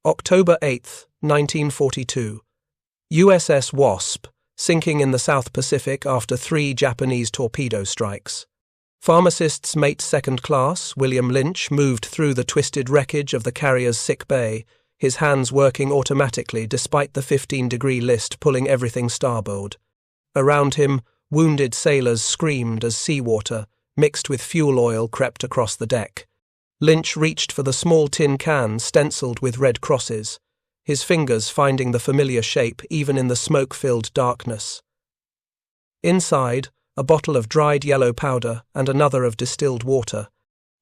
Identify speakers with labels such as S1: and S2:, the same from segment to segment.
S1: October 8, 1942. USS Wasp, sinking in the South Pacific after 3 Japanese torpedo strikes. Pharmacist's mate second class, William Lynch, moved through the twisted wreckage of the carrier's sick bay, his hands working automatically despite the 15-degree list pulling everything starboard. Around him, wounded sailors screamed as seawater, mixed with fuel oil, crept across the deck. Lynch reached for the small tin can stenciled with red crosses, his fingers finding the familiar shape even in the smoke-filled darkness. Inside, a bottle of dried yellow powder and another of distilled water.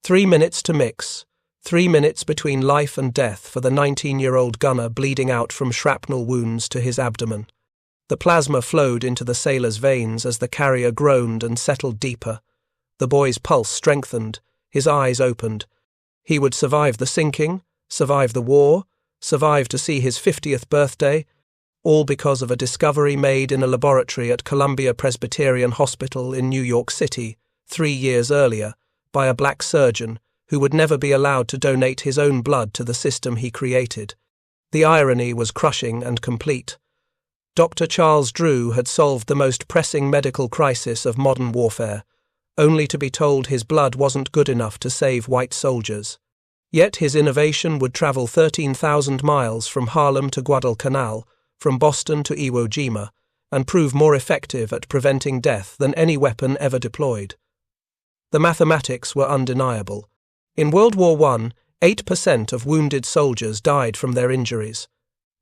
S1: 3 minutes to mix. 3 minutes between life and death for the 19-year-old gunner bleeding out from shrapnel wounds to his abdomen. The plasma flowed into the sailor's veins as the carrier groaned and settled deeper. The boy's pulse strengthened, his eyes opened. He would survive the sinking, survive the war, survive to see his 50th birthday, all because of a discovery made in a laboratory at Columbia Presbyterian Hospital in New York City 3 years earlier by a black surgeon who would never be allowed to donate his own blood to the system he created. The irony was crushing and complete. Dr. Charles Drew had solved the most pressing medical crisis of modern warfare, only to be told his blood wasn't good enough to save white soldiers. Yet his innovation would travel 13,000 miles from Harlem to Guadalcanal, from Boston to Iwo Jima, and prove more effective at preventing death than any weapon ever deployed. The mathematics were undeniable. In World War I, 8% of wounded soldiers died from their injuries.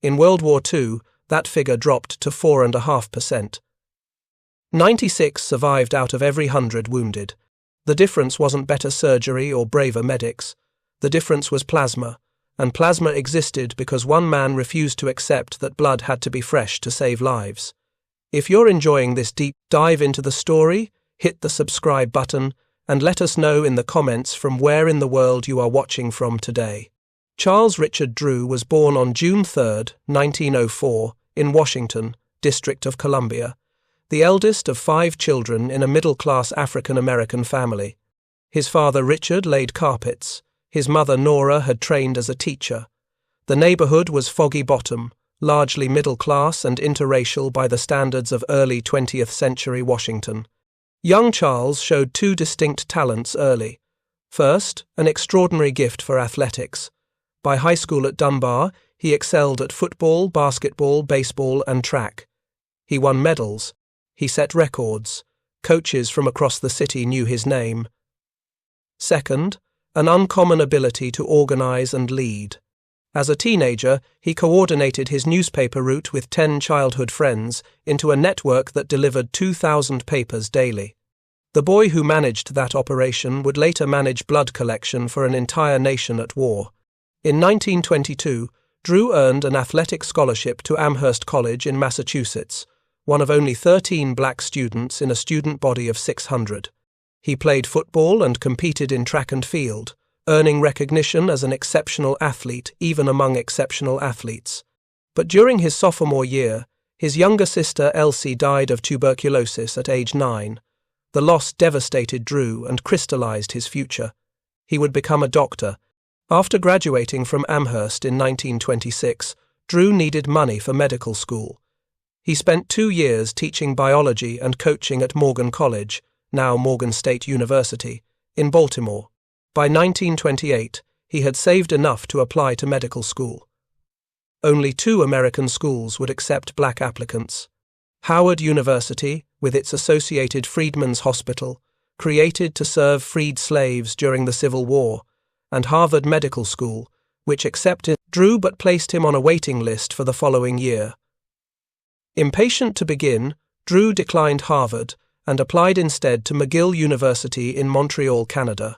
S1: In World War II, that figure dropped to 4.5%. 96 survived out of every 100 wounded. The difference wasn't better surgery or braver medics. The difference was plasma, and plasma existed because one man refused to accept that blood had to be fresh to save lives. If you're enjoying this deep dive into the story, hit the subscribe button and let us know in the comments from where in the world you are watching from today. Charles Richard Drew was born on June 3, 1904, in Washington, District of Columbia, the eldest of 5 children in a middle-class African-American family. His father Richard laid carpets. His mother Nora had trained as a teacher. The neighborhood was Foggy Bottom, largely middle-class and interracial by the standards of early 20th-century Washington. Young Charles showed 2 distinct talents early. First, an extraordinary gift for athletics. By high school at Dunbar, he excelled at football, basketball, baseball, and track. He won medals. He set records. Coaches from across the city knew his name. Second, an uncommon ability to organize and lead. As a teenager, he coordinated his newspaper route with 10 childhood friends into a network that delivered 2,000 papers daily. The boy who managed that operation would later manage blood collection for an entire nation at war. In 1922, Drew earned an athletic scholarship to Amherst College in Massachusetts, one of only 13 black students in a student body of 600. He played football and competed in track and field, earning recognition as an exceptional athlete even among exceptional athletes. But during his sophomore year, his younger sister Elsie died of tuberculosis at age 9. The loss devastated Drew and crystallized his future. He would become a doctor. After graduating from Amherst in 1926, Drew needed money for medical school. He spent 2 years teaching biology and coaching at Morgan College, now Morgan State University, in Baltimore. By 1928, he had saved enough to apply to medical school. Only 2 American schools would accept black applicants. Howard University, with its associated Freedmen's Hospital, created to serve freed slaves during the Civil War, and Harvard Medical School, which accepted Drew but placed him on a waiting list for the following year. Impatient to begin, Drew declined Harvard and applied instead to McGill University in Montreal, Canada.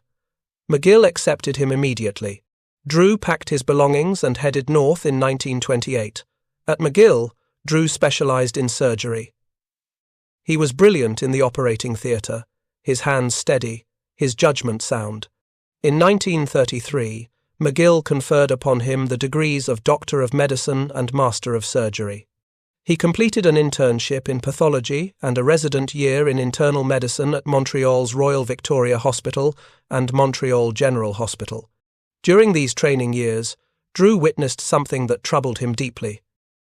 S1: McGill accepted him immediately. Drew packed his belongings and headed north in 1928. At McGill, Drew specialized in surgery. He was brilliant in the operating theater, his hands steady, his judgment sound. In 1933, McGill conferred upon him the degrees of Doctor of Medicine and Master of Surgery. He completed an internship in pathology and a resident year in internal medicine at Montreal's Royal Victoria Hospital and Montreal General Hospital. During these training years, Drew witnessed something that troubled him deeply.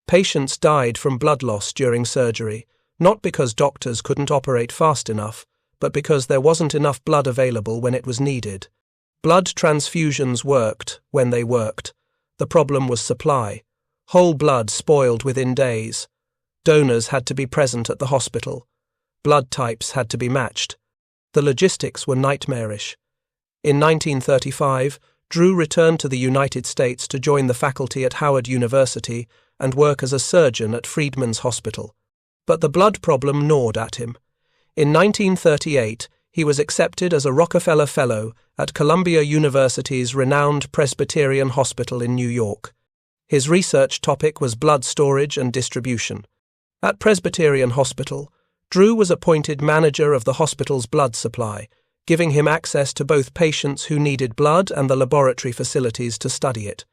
S1: Patients died from blood loss during surgery, not because doctors couldn't operate fast enough, but because there wasn't enough blood available when it was needed. Blood transfusions worked when they worked. The problem was supply. Whole blood spoiled within days. Donors had to be present at the hospital. Blood types had to be matched. The logistics were nightmarish. In 1935, Drew returned to the United States to join the faculty at Howard University and work as a surgeon at Freedman's Hospital. But the blood problem gnawed at him. In 1938, he was accepted as a Rockefeller Fellow at Columbia University's renowned Presbyterian Hospital in New York. His research topic was blood storage and distribution. At Presbyterian Hospital, Drew was appointed manager of the hospital's blood supply, giving him access to both patients who needed blood and the laboratory facilities to study it.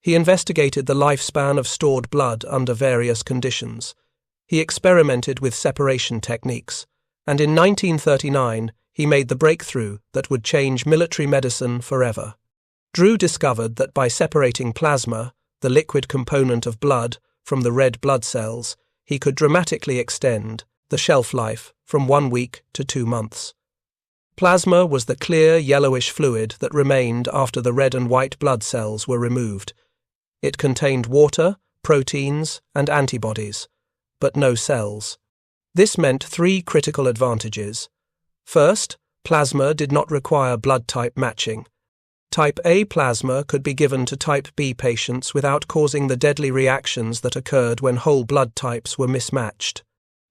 S1: He investigated the lifespan of stored blood under various conditions. He experimented with separation techniques, and in 1939 he made the breakthrough that would change military medicine forever. Drew discovered that by separating plasma, the liquid component of blood, from the red blood cells, he could dramatically extend the shelf life from 1 week to 2 months. Plasma was the clear yellowish fluid that remained after the red and white blood cells were removed. It contained water, proteins, and antibodies, but no cells. This meant 3 critical advantages. First, plasma did not require blood type matching. Type A plasma could be given to type B patients without causing the deadly reactions that occurred when whole blood types were mismatched.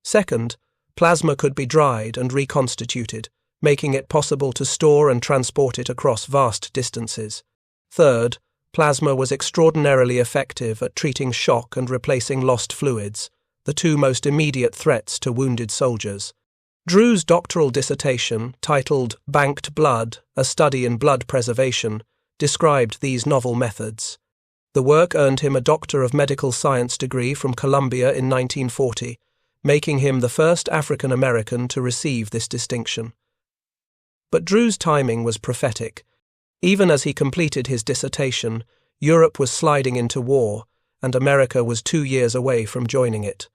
S1: Second, plasma could be dried and reconstituted, making it possible to store and transport it across vast distances. Third, plasma was extraordinarily effective at treating shock and replacing lost fluids, the 2 most immediate threats to wounded soldiers. Drew's doctoral dissertation, titled Banked Blood, A Study in Blood Preservation, described these novel methods. The work earned him a Doctor of Medical Science degree from Columbia in 1940, making him the first African American to receive this distinction. But Drew's timing was prophetic. Even as he completed his dissertation, Europe was sliding into war, and America was 2 years away from joining it.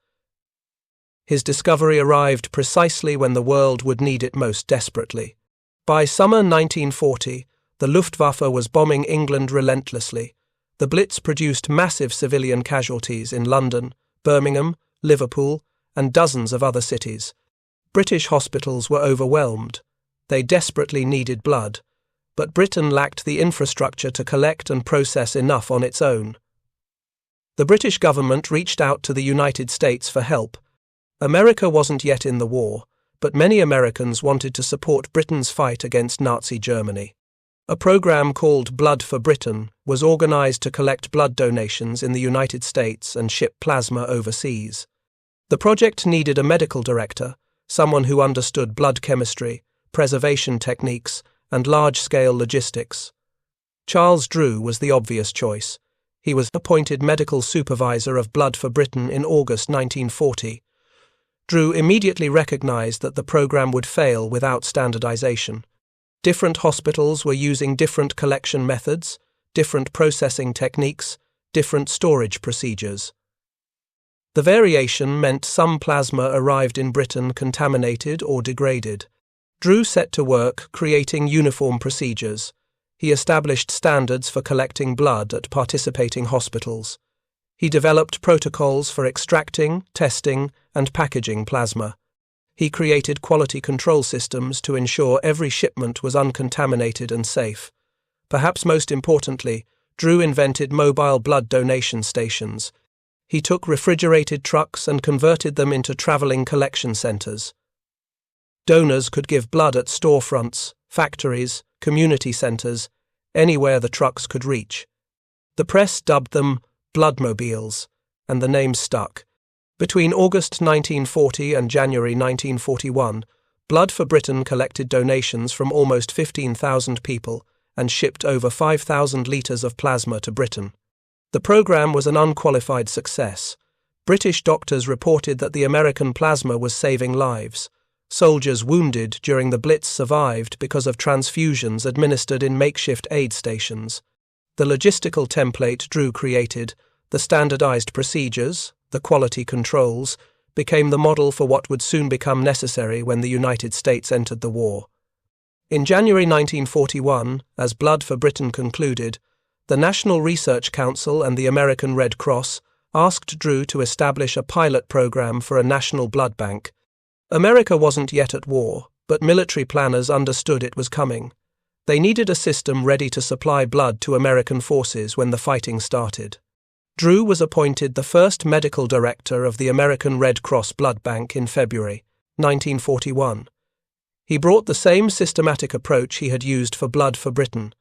S1: His discovery arrived precisely when the world would need it most desperately. By summer 1940, the Luftwaffe was bombing England relentlessly. The Blitz produced massive civilian casualties in London, Birmingham, Liverpool, and dozens of other cities. British hospitals were overwhelmed. They desperately needed blood, but Britain lacked the infrastructure to collect and process enough on its own. The British government reached out to the United States for help. America wasn't yet in the war, but many Americans wanted to support Britain's fight against Nazi Germany. A program called Blood for Britain was organized to collect blood donations in the United States and ship plasma overseas. The project needed a medical director, someone who understood blood chemistry, preservation techniques, and large-scale logistics. Charles Drew was the obvious choice. He was appointed medical supervisor of Blood for Britain in August 1940. Drew immediately recognized that the program would fail without standardization. Different hospitals were using different collection methods, different processing techniques, different storage procedures. The variation meant some plasma arrived in Britain contaminated or degraded. Drew set to work creating uniform procedures. He established standards for collecting blood at participating hospitals. He developed protocols for extracting, testing, and packaging plasma. He created quality control systems to ensure every shipment was uncontaminated and safe. Perhaps most importantly, Drew invented mobile blood donation stations. He took refrigerated trucks and converted them into traveling collection centers. Donors could give blood at storefronts, factories, community centers, anywhere the trucks could reach. The press dubbed them bloodmobiles, and the name stuck. Between August 1940 and January 1941, Blood for Britain collected donations from almost 15,000 people and shipped over 5,000 litres of plasma to Britain. The programme was an unqualified success. British doctors reported that the American plasma was saving lives. Soldiers wounded during the Blitz survived because of transfusions administered in makeshift aid stations. The logistical template Drew created, the standardized procedures, the quality controls, became the model for what would soon become necessary when the United States entered the war. In January 1941, as Blood for Britain concluded, the National Research Council and the American Red Cross asked Drew to establish a pilot program for a national blood bank. America wasn't yet at war, but military planners understood it was coming. They needed a system ready to supply blood to American forces when the fighting started. Drew was appointed the first medical director of the American Red Cross Blood Bank in February 1941. He brought the same systematic approach he had used for Blood for Britain.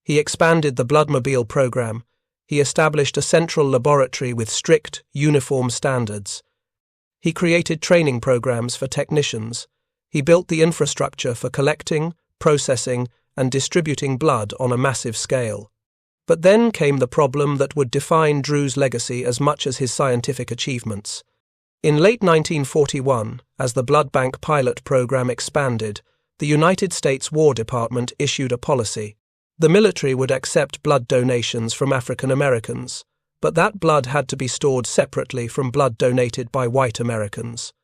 S1: He expanded the Bloodmobile program. He established a central laboratory with strict, uniform standards. He created training programs for technicians. He built the infrastructure for collecting, processing, and distributing blood on a massive scale. But then came the problem that would define Drew's legacy as much as his scientific achievements. In late 1941, as the blood bank pilot program expanded, the United States War Department issued a policy. The military would accept blood donations from African Americans, but that blood had to be stored separately from blood donated by white Americans.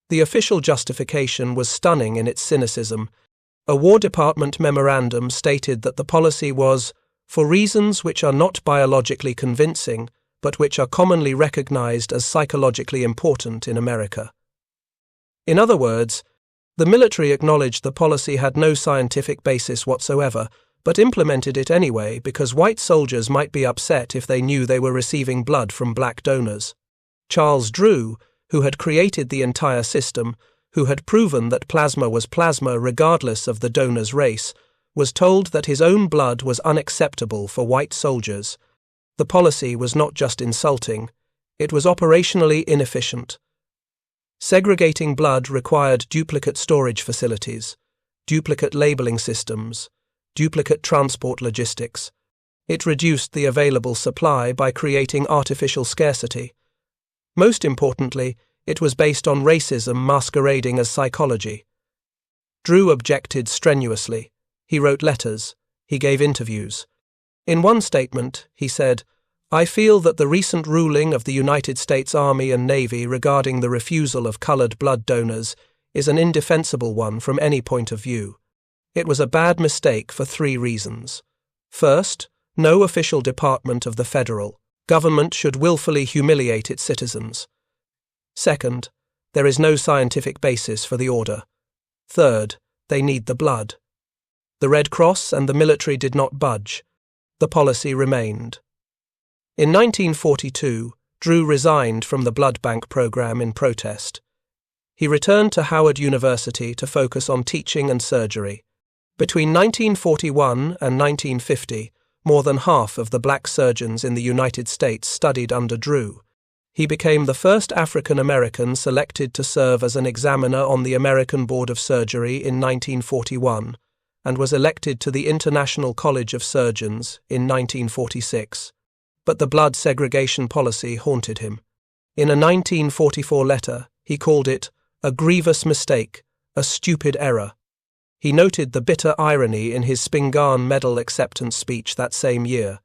S1: The official justification was stunning in its cynicism. A War Department memorandum stated that the policy was for reasons which are not biologically convincing, but which are commonly recognized as psychologically important in America. In other words, the military acknowledged the policy had no scientific basis whatsoever, but implemented it anyway because white soldiers might be upset if they knew they were receiving blood from black donors. Charles Drew, who had created the entire system, who had proven that plasma was plasma regardless of the donor's race, was told that his own blood was unacceptable for white soldiers. The policy was not just insulting, it was operationally inefficient. Segregating blood required duplicate storage facilities, duplicate labeling systems, duplicate transport logistics. It reduced the available supply by creating artificial scarcity. Most importantly, it was based on racism masquerading as psychology. Drew objected strenuously. He wrote letters. He gave interviews. In one statement, he said, "I feel that the recent ruling of the United States Army and Navy regarding the refusal of colored blood donors is an indefensible one from any point of view. It was a bad mistake for 3 reasons. First, no official department of the federal government should willfully humiliate its citizens. Second, there is no scientific basis for the order. Third, they need the blood." The Red Cross and the military did not budge. The policy remained. In 1942, Drew resigned from the blood bank program in protest. He returned to Howard University to focus on teaching and surgery. Between 1941 and 1950, more than half of the black surgeons in the United States studied under Drew. He became the first African American selected to serve as an examiner on the American Board of Surgery in 1941, and was elected to the International College of Surgeons in 1946. But the blood segregation policy haunted him. In a 1944 letter, he called it a grievous mistake, a stupid error. He noted the bitter irony in his Spingarn Medal acceptance speech that same year.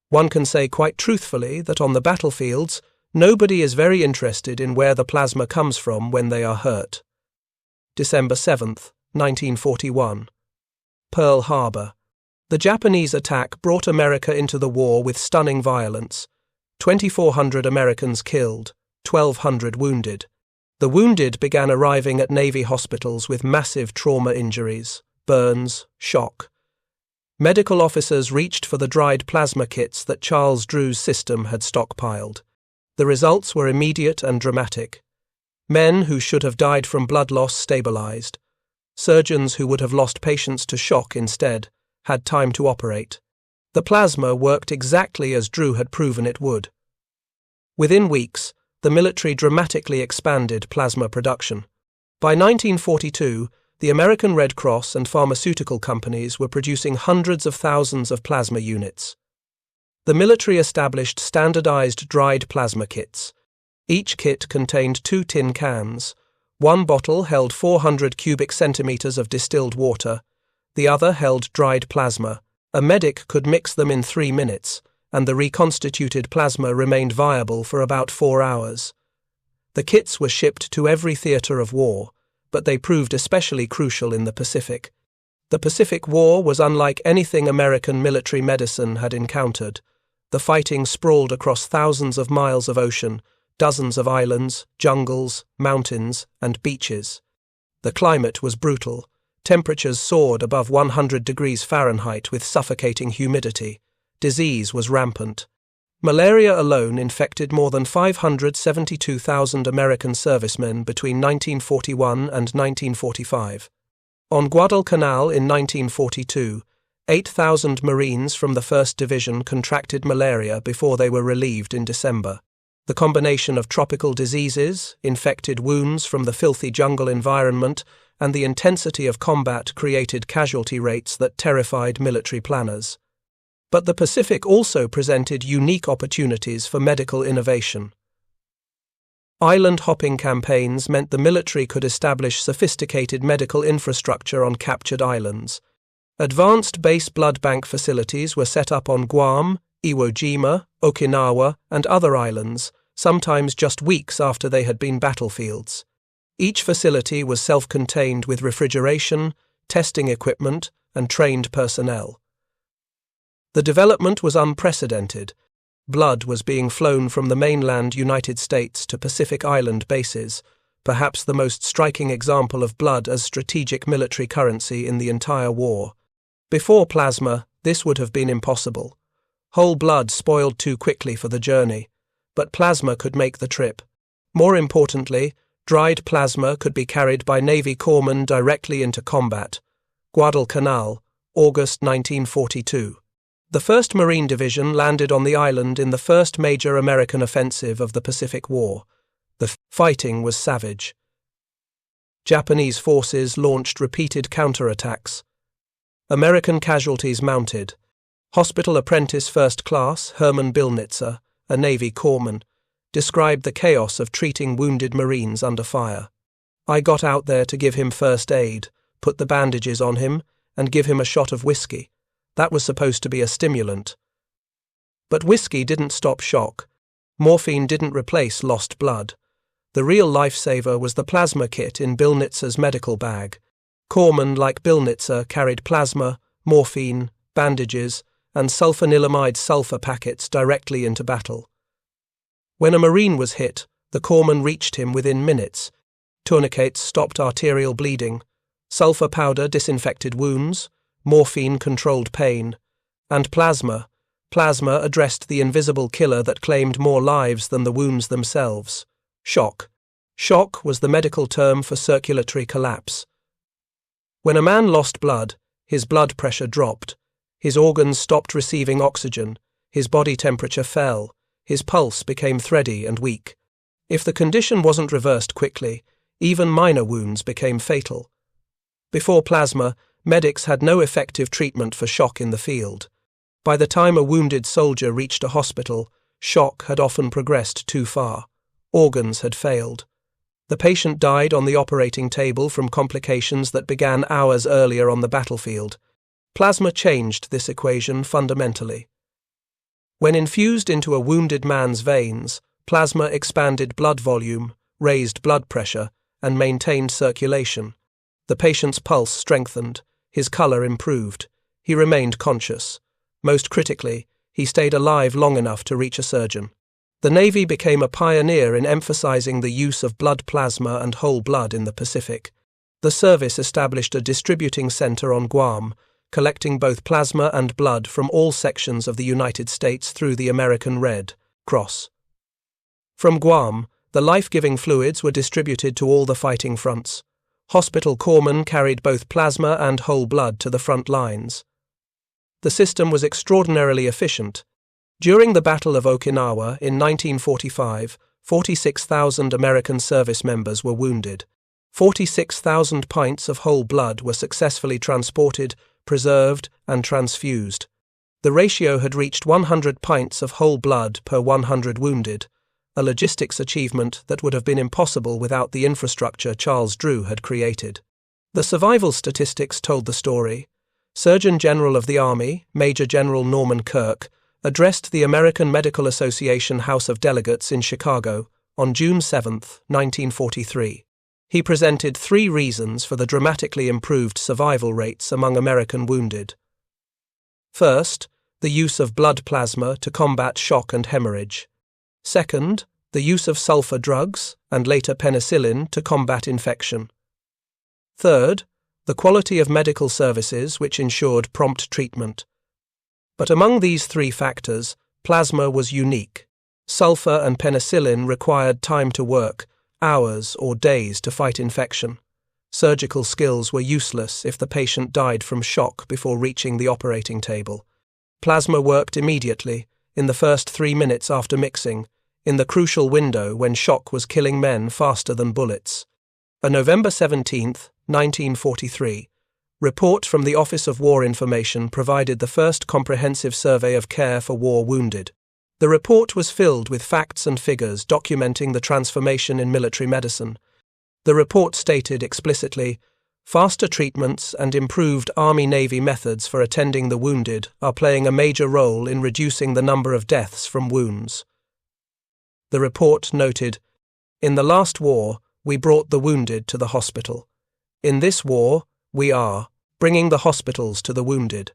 S1: One can say quite truthfully that on the battlefields, nobody is very interested in where the plasma comes from when they are hurt. December 7, 1941. Pearl Harbor. The Japanese attack brought America into the war with stunning violence. 2,400 Americans killed, 1,200 wounded. The wounded began arriving at Navy hospitals with massive trauma injuries, burns, shock. Medical officers reached for the dried plasma kits that Charles Drew's system had stockpiled. The results were immediate and dramatic. Men who should have died from blood loss stabilized. Surgeons who would have lost patients to shock instead had time to operate. The plasma worked exactly as Drew had proven it would. Within weeks, the military dramatically expanded plasma production. By 1942, the American Red Cross and pharmaceutical companies were producing hundreds of thousands of plasma units. The military established standardized dried plasma kits. Each kit contained 2 tin cans. One bottle held 400 cubic centimeters of distilled water, the other held dried plasma, A medic could mix them in 3 minutes, and the reconstituted plasma remained viable for about 4 hours. The kits were shipped to every theatre of war, but they proved especially crucial in the Pacific. The Pacific War was unlike anything American military medicine had encountered. The fighting sprawled across thousands of miles of ocean, dozens of islands, jungles, mountains, and beaches. The climate was brutal. Temperatures soared above 100 degrees Fahrenheit with suffocating humidity. Disease was rampant. Malaria alone infected more than 572,000 American servicemen between 1941 and 1945. On Guadalcanal in 1942, 8,000 Marines from the 1st Division contracted malaria before they were relieved in December. The combination of tropical diseases, infected wounds from the filthy jungle environment, and the intensity of combat created casualty rates that terrified military planners. But the Pacific also presented unique opportunities for medical innovation. Island-hopping campaigns meant the military could establish sophisticated medical infrastructure on captured islands. Advanced base blood bank facilities were set up on Guam, Iwo Jima, Okinawa, and other islands, sometimes just weeks after they had been battlefields. Each facility was self-contained with refrigeration, testing equipment, and trained personnel. The development was unprecedented. Blood was being flown from the mainland United States to Pacific Island bases, perhaps the most striking example of blood as strategic military currency in the entire war. Before plasma, this would have been impossible. Whole blood spoiled too quickly for the journey, but plasma could make the trip. More importantly, dried plasma could be carried by Navy corpsmen directly into combat. Guadalcanal, August 1942. The 1st Marine Division landed on the island in the first major American offensive of the Pacific War. The fighting was savage. Japanese forces launched repeated counterattacks. American casualties mounted. Hospital apprentice first class Herman Billnitzer, a Navy corpsman, described the chaos of treating wounded Marines under fire. "I got out there to give him first aid, put the bandages on him, and give him a shot of whiskey. That was supposed to be a stimulant. But whiskey didn't stop shock. Morphine didn't replace lost blood. The real lifesaver was the plasma kit in Billnitzer's medical bag. Corpsmen like Billnitzer carried plasma, morphine, bandages, and sulfanilamide sulfur packets directly into battle. When a Marine was hit, the corpsman reached him within minutes. Tourniquets stopped arterial bleeding. Sulfur powder disinfected wounds. Morphine controlled pain, and plasma addressed the invisible killer that claimed more lives than the wounds themselves. Shock. Shock was the medical term for circulatory collapse. When a man lost blood, his blood pressure dropped, his organs stopped receiving oxygen, his body temperature fell, his pulse became thready and weak. If the condition wasn't reversed quickly, even minor wounds became fatal. Before plasma, medics had no effective treatment for shock in the field. By the time a wounded soldier reached a hospital, shock had often progressed too far. Organs had failed. The patient died on the operating table from complications that began hours earlier on the battlefield. Plasma changed this equation fundamentally. When infused into a wounded man's veins, plasma expanded blood volume, raised blood pressure, and maintained circulation. The patient's pulse strengthened. His colour improved. He remained conscious. Most critically, he stayed alive long enough to reach a surgeon. The Navy became a pioneer in emphasizing the use of blood plasma and whole blood in the Pacific. The service established a distributing center on Guam, collecting both plasma and blood from all sections of the United States through the American Red Cross. From Guam, the life-giving fluids were distributed to all the fighting fronts. Hospital corpsmen carried both plasma and whole blood to the front lines. The system was extraordinarily efficient. During the Battle of Okinawa in 1945, 46,000 American service members were wounded. 46,000 pints of whole blood were successfully transported, preserved, and transfused. The ratio had reached 100 pints of whole blood per 100 wounded, a logistics achievement that would have been impossible without the infrastructure Charles Drew had created. The survival statistics told the story. Surgeon General of the Army, Major General Norman Kirk, addressed the American Medical Association House of Delegates in Chicago on June 7, 1943. He presented 3 reasons for the dramatically improved survival rates among American wounded. First, the use of blood plasma to combat shock and hemorrhage. Second, the use of sulfur drugs, and later penicillin, to combat infection. Third, the quality of medical services which ensured prompt treatment. But among these 3 factors, plasma was unique. Sulfur and penicillin required time to work, hours or days to fight infection. Surgical skills were useless if the patient died from shock before reaching the operating table. Plasma worked immediately, in the first 3 minutes after mixing, in the crucial window when shock was killing men faster than bullets. A November 17, 1943, report from the Office of War Information provided the first comprehensive survey of care for war wounded. The report was filled with facts and figures documenting the transformation in military medicine. The report stated explicitly, faster treatments and improved Army-Navy methods for attending the wounded are playing a major role in reducing the number of deaths from wounds. The report noted, in the last war, we brought the wounded to the hospital. In this war, we are bringing the hospitals to the wounded.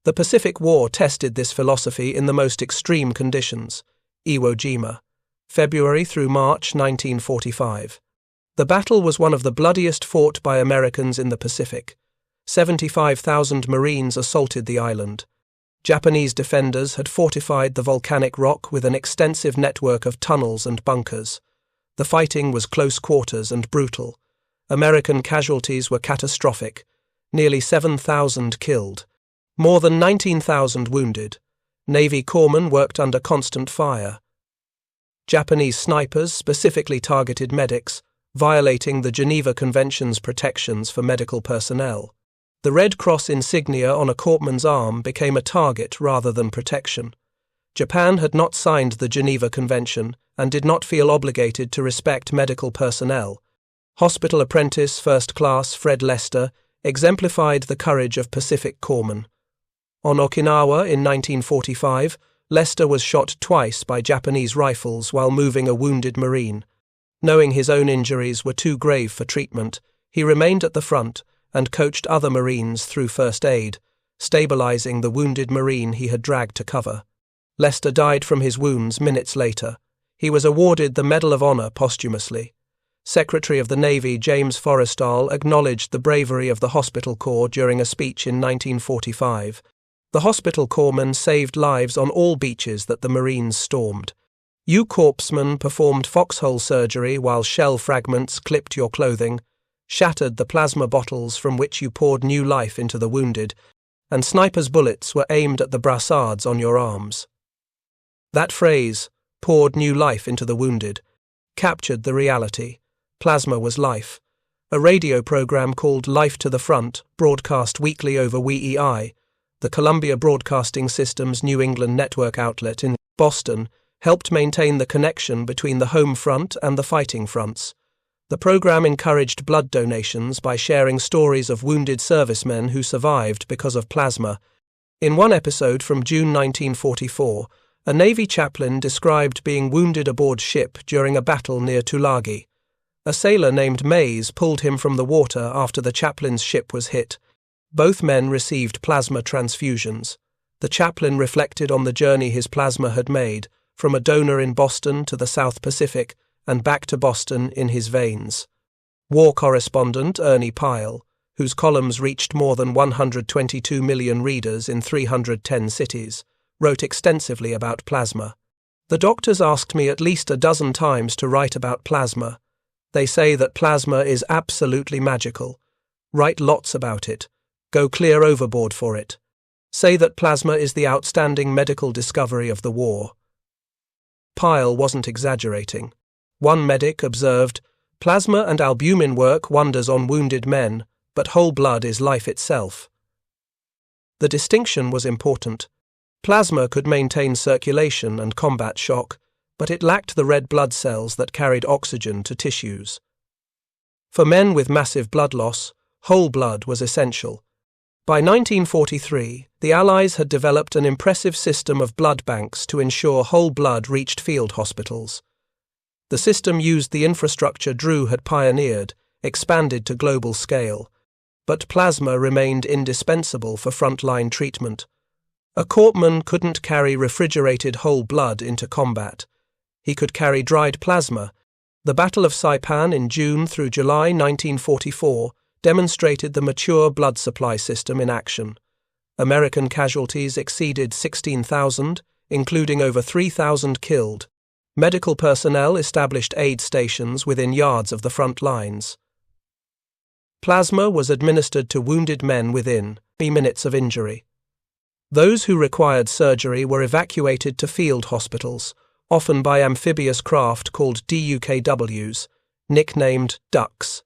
S1: The Pacific War tested this philosophy in the most extreme conditions. Iwo Jima, February through March 1945. The battle was one of the bloodiest fought by Americans in the Pacific. 75,000 Marines assaulted the island. Japanese defenders had fortified the volcanic rock with an extensive network of tunnels and bunkers. The fighting was close quarters and brutal. American casualties were catastrophic. Nearly 7,000 killed. More than 19,000 wounded. Navy corpsmen worked under constant fire. Japanese snipers specifically targeted medics, violating the Geneva Convention's protections for medical personnel. The Red Cross insignia on a corpsman's arm became a target rather than protection. Japan had not signed the Geneva Convention and did not feel obligated to respect medical personnel. Hospital apprentice First Class Fred Lester exemplified the courage of Pacific corpsmen. On Okinawa in 1945, Lester was shot twice by Japanese rifles while moving a wounded Marine. Knowing his own injuries were too grave for treatment, he remained at the front and coached other Marines through first aid, stabilizing the wounded Marine he had dragged to cover. Lester died from his wounds minutes later. He was awarded the Medal of Honor posthumously. Secretary of the Navy James Forrestal acknowledged the bravery of the Hospital Corps during a speech in 1945. The hospital corpsmen saved lives on all beaches that the Marines stormed. You corpsmen performed foxhole surgery while shell fragments clipped your clothing, shattered the plasma bottles from which you poured new life into the wounded, and snipers' bullets were aimed at the brassards on your arms. That phrase, poured new life into the wounded, captured the reality. Plasma was life. A radio program called Life to the Front, broadcast weekly over WEEI, the Columbia Broadcasting System's New England network outlet in Boston, helped maintain the connection between the home front and the fighting fronts. The program encouraged blood donations by sharing stories of wounded servicemen who survived because of plasma. In one episode from June 1944, a Navy chaplain described being wounded aboard ship during a battle near Tulagi. A sailor named Mays pulled him from the water after the chaplain's ship was hit. Both men received plasma transfusions. The chaplain reflected on the journey his plasma had made, from a donor in Boston to the South Pacific and back to Boston in his veins. War correspondent Ernie Pyle, whose columns reached more than 122 million readers in 310 cities, wrote extensively about plasma. The doctors asked me at least a dozen times to write about plasma. They say that plasma is absolutely magical. Write lots about it. Go clear overboard for it. Say that plasma is the outstanding medical discovery of the war. Pyle wasn't exaggerating. One medic observed, "Plasma and albumin work wonders on wounded men, but whole blood is life itself." The distinction was important. Plasma could maintain circulation and combat shock, but it lacked the red blood cells that carried oxygen to tissues. For men with massive blood loss, whole blood was essential. By 1943, the Allies had developed an impressive system of blood banks to ensure whole blood reached field hospitals. The system used the infrastructure Drew had pioneered, expanded to global scale, but plasma remained indispensable for frontline treatment. A corpsman couldn't carry refrigerated whole blood into combat. He could carry dried plasma. The Battle of Saipan in June through July 1944 demonstrated the mature blood supply system in action. American casualties exceeded 16,000, including over 3,000 killed. Medical personnel established aid stations within yards of the front lines. Plasma was administered to wounded men within 3 minutes of injury. Those who required surgery were evacuated to field hospitals, often by amphibious craft called DUKWs, nicknamed ducks.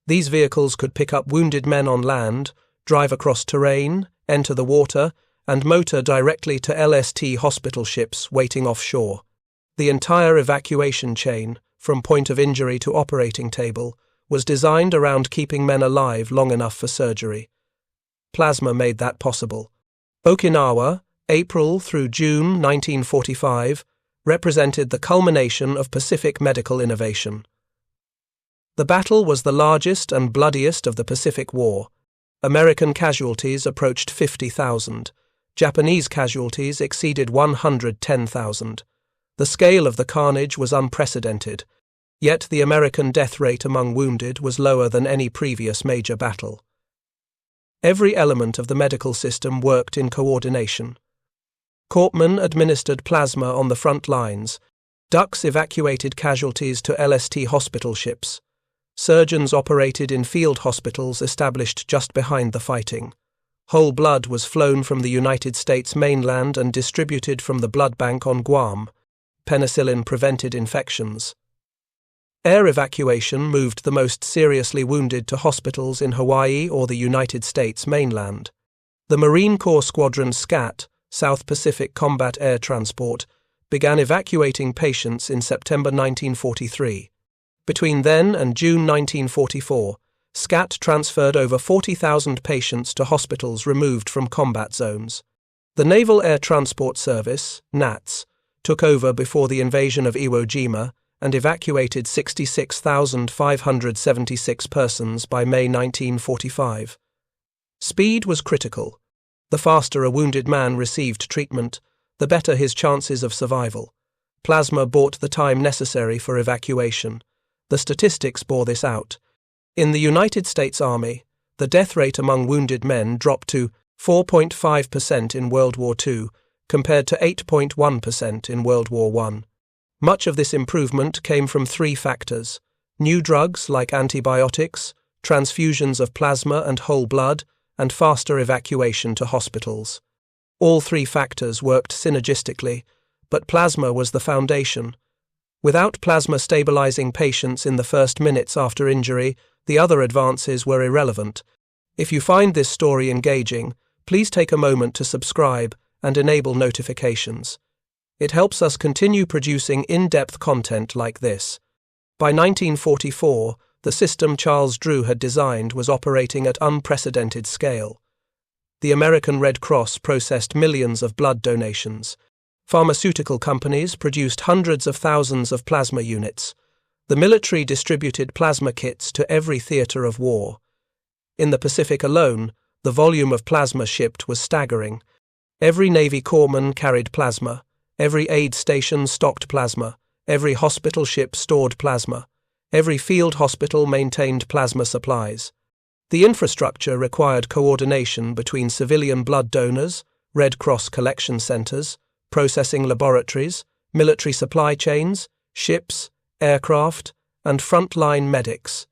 S1: These vehicles could pick up wounded men on land, drive across terrain, enter the water, and motor directly to LST hospital ships waiting offshore. The entire evacuation chain, from point of injury to operating table, was designed around keeping men alive long enough for surgery. Plasma made that possible. Okinawa, April through June 1945, represented the culmination of Pacific medical innovation. The battle was the largest and bloodiest of the Pacific War. American casualties approached 50,000. Japanese casualties exceeded 110,000. The scale of the carnage was unprecedented, yet the American death rate among wounded was lower than any previous major battle. Every element of the medical system worked in coordination. Corpsmen administered plasma on the front lines. Ducks evacuated casualties to LST hospital ships. Surgeons operated in field hospitals established just behind the fighting. Whole blood was flown from the United States mainland and distributed from the blood bank on Guam. Penicillin prevented infections. Air evacuation moved the most seriously wounded to hospitals in Hawaii or the United States mainland. The Marine Corps Squadron SCAT, South Pacific Combat Air Transport, began evacuating patients in September 1943. Between then and June 1944, SCAT transferred over 40,000 patients to hospitals removed from combat zones. The Naval Air Transport Service, NATS, took over before the invasion of Iwo Jima and evacuated 66,576 persons by May 1945. Speed was critical. The faster a wounded man received treatment, the better his chances of survival. Plasma bought the time necessary for evacuation. The statistics bore this out. In the United States Army, the death rate among wounded men dropped to 4.5% in World War II, compared to 8.1% in World War I. Much of this improvement came from 3 factors: new drugs like antibiotics, transfusions of plasma and whole blood, and faster evacuation to hospitals. All 3 factors worked synergistically, but plasma was the foundation. Without plasma stabilizing patients in the first minutes after injury, the other advances were irrelevant. If you find this story engaging, please take a moment to subscribe and enable notifications. It helps us continue producing in-depth content like this. By 1944, the system Charles Drew had designed was operating at unprecedented scale. The American Red Cross processed millions of blood donations. Pharmaceutical companies produced hundreds of thousands of plasma units. The military distributed plasma kits to every theater of war. In the Pacific alone, the volume of plasma shipped was staggering. Every Navy corpsman carried plasma. Every aid station stocked plasma. Every hospital ship stored plasma. Every field hospital maintained plasma supplies. The infrastructure required coordination between civilian blood donors, Red Cross collection centers, processing laboratories, military supply chains, ships, aircraft, and frontline medics.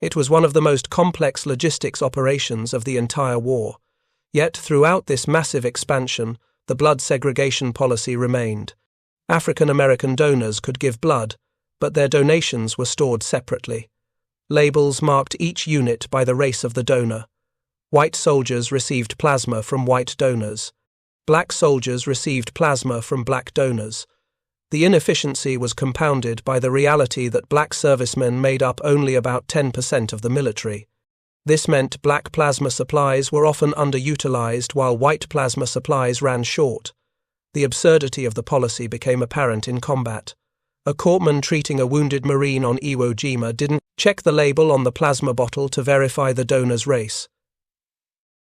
S1: It was one of the most complex logistics operations of the entire war. Yet throughout this massive expansion, the blood segregation policy remained. African American donors could give blood, but their donations were stored separately. Labels marked each unit by the race of the donor. White soldiers received plasma from white donors. Black soldiers received plasma from black donors. The inefficiency was compounded by the reality that black servicemen made up only about 10% of the military. This meant black plasma supplies were often underutilized while white plasma supplies ran short. The absurdity of the policy became apparent in combat. A corpsman treating a wounded Marine on Iwo Jima didn't check the label on the plasma bottle to verify the donor's race.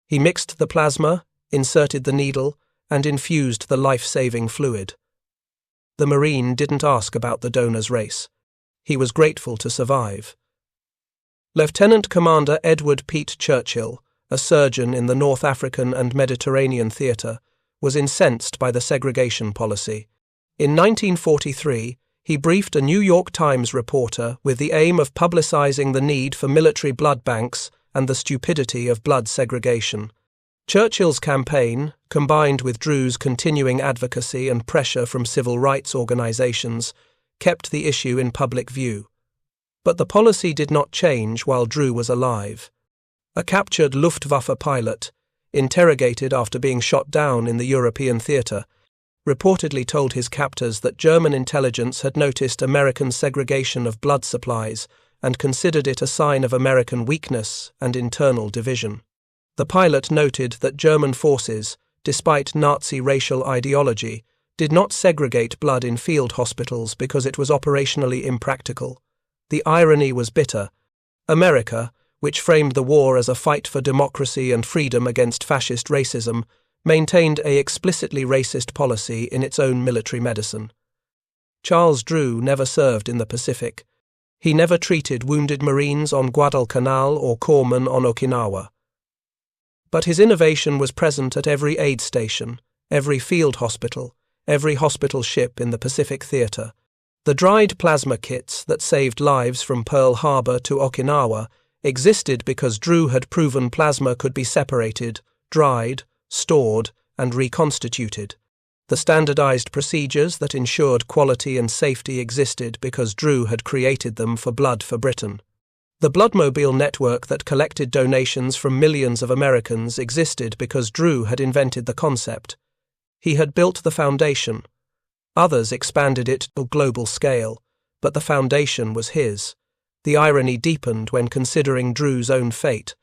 S1: He mixed the plasma, inserted the needle, and infused the life-saving fluid. The Marine didn't ask about the donor's race. He was grateful to survive. Lieutenant Commander Edward Pete Churchill, a surgeon in the North African and Mediterranean theatre, was incensed by the segregation policy. In 1943, he briefed a New York Times reporter with the aim of publicizing the need for military blood banks and the stupidity of blood segregation. Churchill's campaign, combined with Drew's continuing advocacy and pressure from civil rights organizations, kept the issue in public view. But the policy did not change while Drew was alive. A captured Luftwaffe pilot, interrogated after being shot down in the European theatre, reportedly told his captors that German intelligence had noticed American segregation of blood supplies and considered it a sign of American weakness and internal division. The pilot noted that German forces, despite Nazi racial ideology, did not segregate blood in field hospitals because it was operationally impractical. The irony was bitter. America, which framed the war as a fight for democracy and freedom against fascist racism, maintained an explicitly racist policy in its own military medicine. Charles Drew never served in the Pacific. He never treated wounded Marines on Guadalcanal or corpsmen on Okinawa. But his innovation was present at every aid station, every field hospital, every hospital ship in the Pacific Theatre. The dried plasma kits that saved lives from Pearl Harbor to Okinawa existed because Drew had proven plasma could be separated, dried, stored, and reconstituted. The standardized procedures that ensured quality and safety existed because Drew had created them for Blood for Britain. The Bloodmobile network that collected donations from millions of Americans existed because Drew had invented the concept. He had built the foundation. Others expanded it to a global scale, but the foundation was his. The irony deepened when considering Drew's own fate.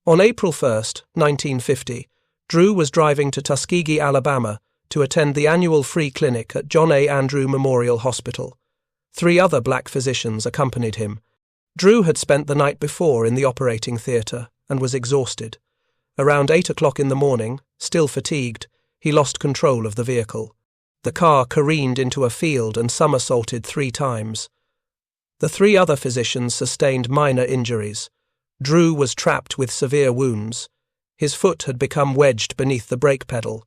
S1: On April 1, 1950, Drew was driving to Tuskegee, Alabama, to attend the annual free clinic at John A. Andrew Memorial Hospital. 3 other black physicians accompanied him. Drew had spent the night before in the operating theatre and was exhausted. Around 8 o'clock in the morning, still fatigued, he lost control of the vehicle. The car careened into a field and somersaulted 3 times. The 3 other physicians sustained minor injuries. Drew was trapped with severe wounds. His foot had become wedged beneath the brake pedal.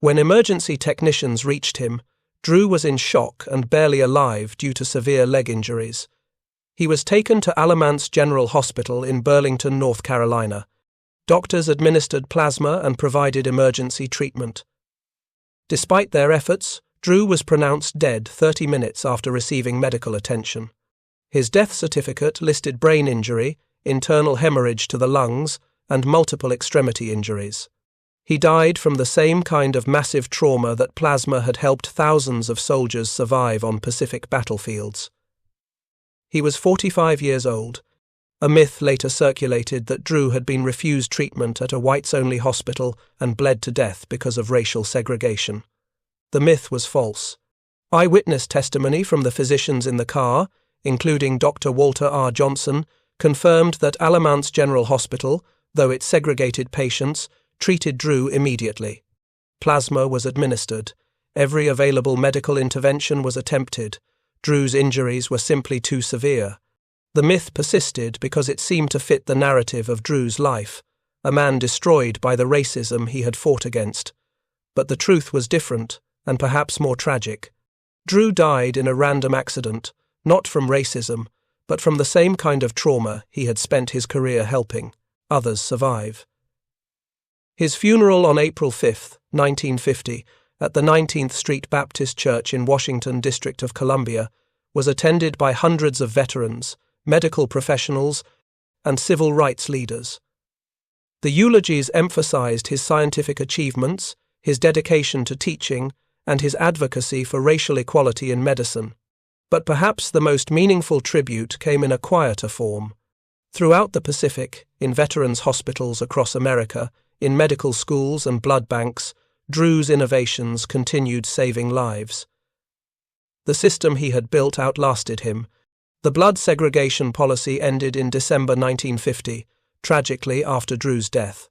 S1: When emergency technicians reached him, Drew was in shock and barely alive due to severe leg injuries. He was taken to Alamance General Hospital in Burlington, North Carolina. Doctors administered plasma and provided emergency treatment. Despite their efforts, Drew was pronounced dead 30 minutes after receiving medical attention. His death certificate listed brain injury, internal hemorrhage to the lungs, and multiple extremity injuries. He died from the same kind of massive trauma that plasma had helped thousands of soldiers survive on Pacific battlefields. He was 45 years old. A myth later circulated that Drew had been refused treatment at a whites-only hospital and bled to death because of racial segregation. The myth was false. Eyewitness testimony from the physicians in the car, including Dr. Walter R. Johnson, confirmed that Alamance General Hospital, though it segregated patients, treated Drew immediately. Plasma was administered. Every available medical intervention was attempted. Drew's injuries were simply too severe. The myth persisted because it seemed to fit the narrative of Drew's life, a man destroyed by the racism he had fought against. But the truth was different, and perhaps more tragic. Drew died in a random accident, not from racism, but from the same kind of trauma he had spent his career helping others survive. His funeral on April 5, 1950, at the 19th Street Baptist Church in Washington, District of Columbia, was attended by hundreds of veterans, medical professionals, and civil rights leaders. The eulogies emphasized his scientific achievements, his dedication to teaching, and his advocacy for racial equality in medicine. But perhaps the most meaningful tribute came in a quieter form. Throughout the Pacific, in veterans' hospitals across America, in medical schools and blood banks, Drew's innovations continued saving lives. The system he had built outlasted him. The blood segregation policy ended in December 1950, tragically after Drew's death.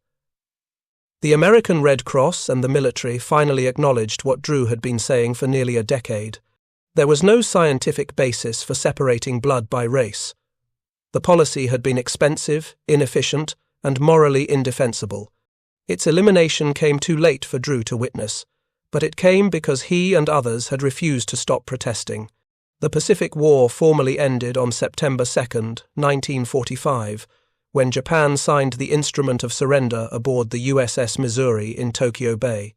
S1: The American Red Cross and the military finally acknowledged what Drew had been saying for nearly a decade. There was no scientific basis for separating blood by race. The policy had been expensive, inefficient, and morally indefensible. Its elimination came too late for Drew to witness, but it came because he and others had refused to stop protesting. The Pacific War formally ended on September 2, 1945, when Japan signed the Instrument of Surrender aboard the USS Missouri in Tokyo Bay.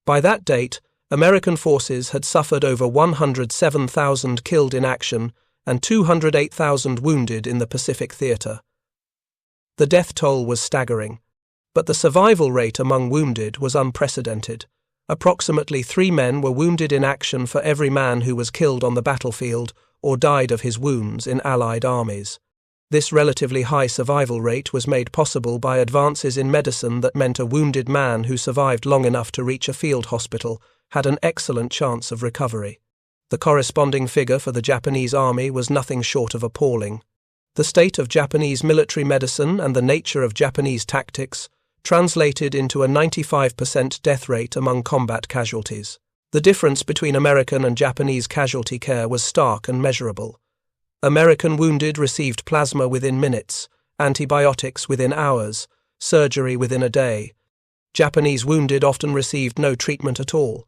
S1: By that date, American forces had suffered over 107,000 killed in action and 208,000 wounded in the Pacific theater. The death toll was staggering, but the survival rate among wounded was unprecedented. Approximately 3 men were wounded in action for every man who was killed on the battlefield or died of his wounds in Allied armies. This relatively high survival rate was made possible by advances in medicine that meant a wounded man who survived long enough to reach a field hospital had an excellent chance of recovery. The corresponding figure for the Japanese army was nothing short of appalling. The state of Japanese military medicine and the nature of Japanese tactics translated into a 95% death rate among combat casualties. The difference between American and Japanese casualty care was stark and measurable. American wounded received plasma within minutes, antibiotics within hours, surgery within a day. Japanese wounded often received no treatment at all.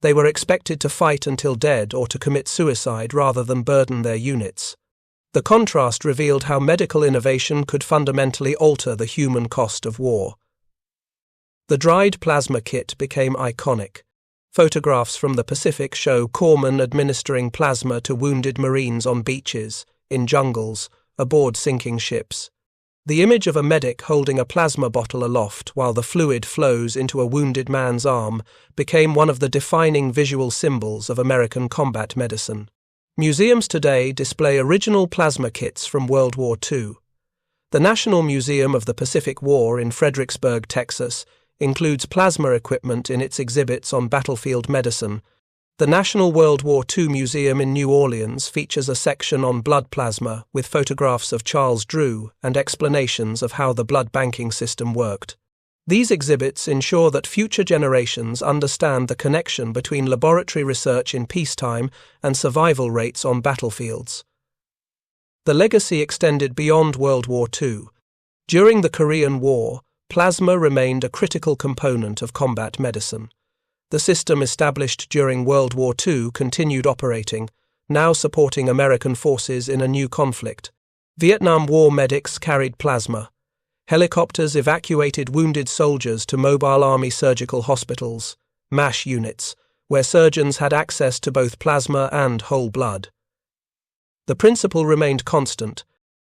S1: They were expected to fight until dead or to commit suicide rather than burden their units. The contrast revealed how medical innovation could fundamentally alter the human cost of war. The dried plasma kit became iconic. Photographs from the Pacific show corpsmen administering plasma to wounded Marines on beaches, in jungles, aboard sinking ships. The image of a medic holding a plasma bottle aloft while the fluid flows into a wounded man's arm became one of the defining visual symbols of American combat medicine. Museums today display original plasma kits from World War II. The National Museum of the Pacific War in Fredericksburg, Texas, includes plasma equipment in its exhibits on battlefield medicine. The National World War II Museum in New Orleans features a section on blood plasma with photographs of Charles Drew and explanations of how the blood banking system worked. These exhibits ensure that future generations understand the connection between laboratory research in peacetime and survival rates on battlefields. The legacy extended beyond World War II. During the Korean War, plasma remained a critical component of combat medicine. The system established during World War II continued operating, now supporting American forces in a new conflict. Vietnam War medics carried plasma. Helicopters evacuated wounded soldiers to Mobile Army Surgical Hospitals, MASH units, where surgeons had access to both plasma and whole blood. The principle remained constant: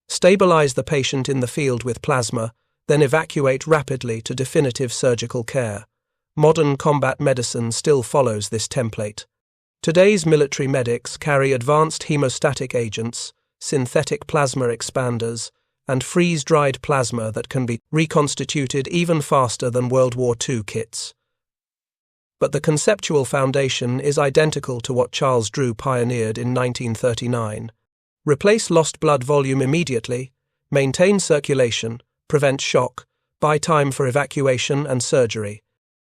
S1: stabilize the patient in the field with plasma, then evacuate rapidly to definitive surgical care. Modern combat medicine still follows this template. Today's military medics carry advanced hemostatic agents, synthetic plasma expanders, and freeze-dried plasma that can be reconstituted even faster than World War II kits. But the conceptual foundation is identical to what Charles Drew pioneered in 1939. Replace lost blood volume immediately, maintain circulation, prevent shock, buy time for evacuation and surgery.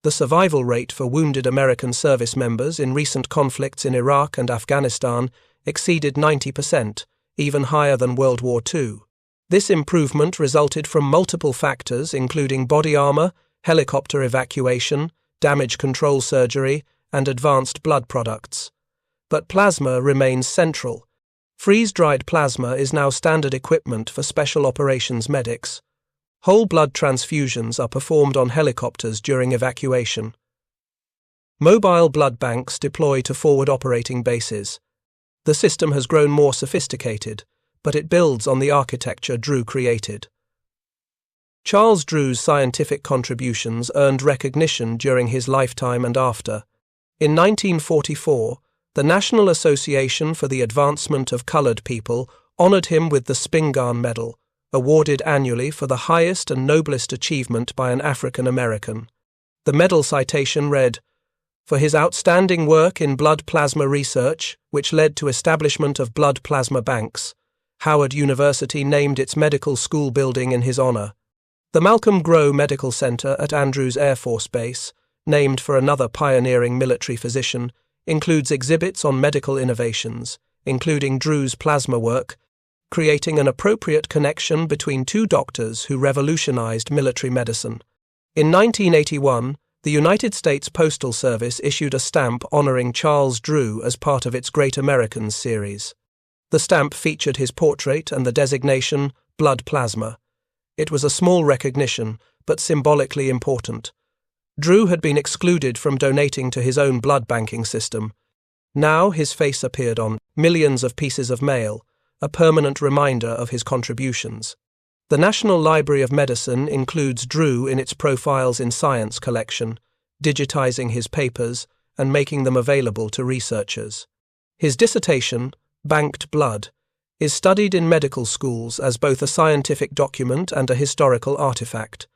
S1: The survival rate for wounded American service members in recent conflicts in Iraq and Afghanistan exceeded 90%, even higher than World War II. This improvement resulted from multiple factors including body armor, helicopter evacuation, damage control surgery, and advanced blood products. But plasma remains central. Freeze-dried plasma is now standard equipment for special operations medics. Whole blood transfusions are performed on helicopters during evacuation. Mobile blood banks deploy to forward operating bases. The system has grown more sophisticated, but it builds on the architecture Drew created. Charles Drew's scientific contributions earned recognition during his lifetime and after. In 1944, the National Association for the Advancement of Colored People honored him with the Spingarn Medal, awarded annually for the highest and noblest achievement by an African American. The medal citation read, "For his outstanding work in blood plasma research, which led to establishment of blood plasma banks, Howard University named its medical school building in his honor. The Malcolm Grow Medical Center at Andrews Air Force Base, named for another pioneering military physician, includes exhibits on medical innovations, including Drew's plasma work, creating an appropriate connection between two doctors who revolutionized military medicine. In 1981, the United States Postal Service issued a stamp honoring Charles Drew as part of its Great Americans series. The stamp featured his portrait and the designation blood plasma. It was a small recognition, but symbolically important. Drew had been excluded from donating to his own blood banking system. Now his face appeared on millions of pieces of mail, a permanent reminder of his contributions. The National Library of Medicine includes Drew in its Profiles in Science collection, digitizing his papers and making them available to researchers. His dissertation, Banked Blood, is studied in medical schools as both a scientific document and a historical artifact.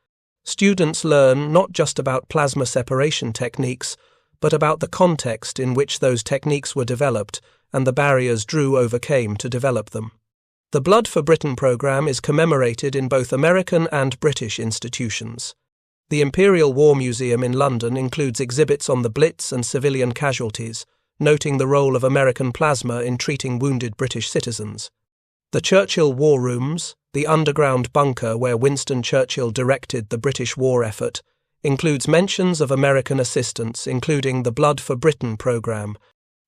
S1: Students learn not just about plasma separation techniques, but about the context in which those techniques were developed and the barriers Drew overcame to develop them. The Blood for Britain program is commemorated in both American and British institutions. The Imperial War Museum in London includes exhibits on the Blitz and civilian casualties, noting the role of American plasma in treating wounded British citizens. The Churchill War Rooms, the underground bunker where Winston Churchill directed the British war effort, includes mentions of American assistance, including the Blood for Britain program.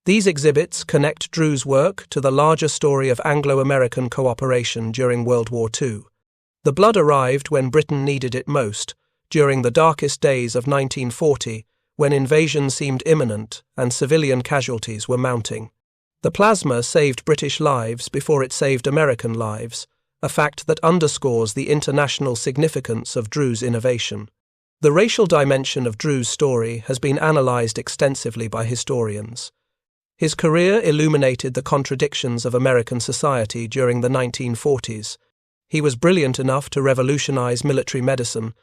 S1: These exhibits connect Drew's work to the larger story of Anglo-American cooperation during World War II. The blood arrived when Britain needed it most, during the darkest days of 1940, when invasion seemed imminent and civilian casualties were mounting. The plasma saved British lives before it saved American lives, a fact that underscores the international significance of Drew's innovation. The racial dimension of Drew's story has been analysed extensively by historians. His career illuminated the contradictions of American society during the 1940s. He was brilliant enough to revolutionize military medicine,